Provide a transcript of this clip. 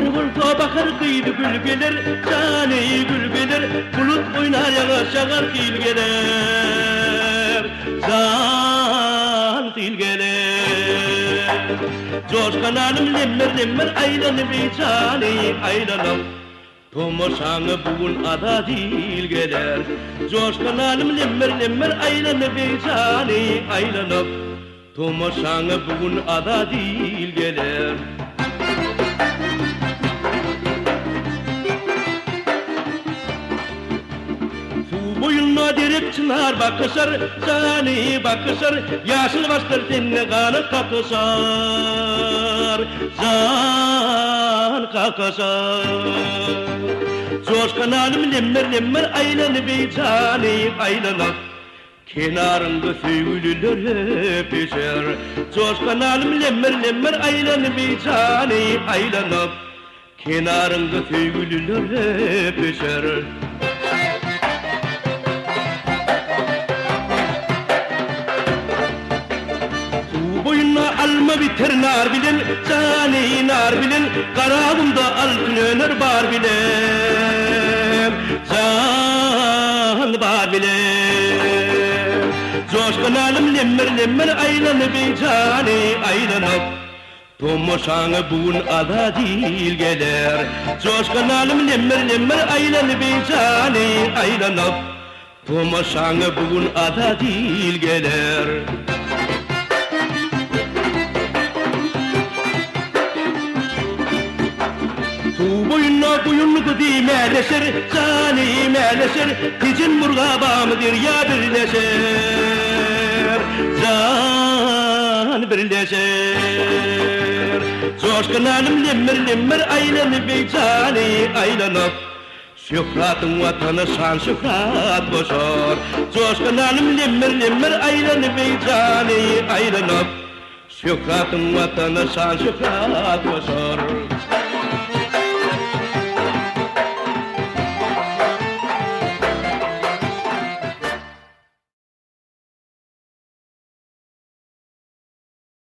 Bulbul bakar kıydı gül gelir, cani gül gelir, bulut oynar yağar şağar kıyıl gelir, can kıyıl gelir. Coşkan alım lemmer lemmer aylanı bir cani aylanım, tomoşanı bugün ada değil gelir. Coşkan alım lemmer lemmer aylanı bir cani aylanım, tomoşanı bugün ada değil gelir. Boyunma derip çınar bakışar, cani bakışar, yaşıl bastır seninle kanı kakışar, can kakışar. Coşkan alım lemmer lemmer aylanı bir cani aylanıp, kenarında söğülüler hep eşer. Coşkan alım lemmer lemmer aylanı bir cani aylanıp, kenarında söğülüler hep eşer. Alma biter nar bilen, cani nar bilen, karabımda altın öner bar bilen, can bar bilen. Coşkan alım lemmer lemmer aylanı bir cani aylanıp, tomoşanı bugün ada değil gelir. Coşkan alım lemmer lemmer aylanı bir cani aylanıp, tomoşanı bugün ada değil gelir. Boyunla boyunlu di meleşer, cani meleşer, hicin murgabamıdır ya birleşer, can birleşer. Coşkan alım lemmer lemmer aylanı bir cani aylanıp, şöhratın vatanı şan şöhrat boşar. Coşkan alım lemmer lemmer aylanı bir cani aylanıp, şöhratın vatanı şan şöhrat boşar.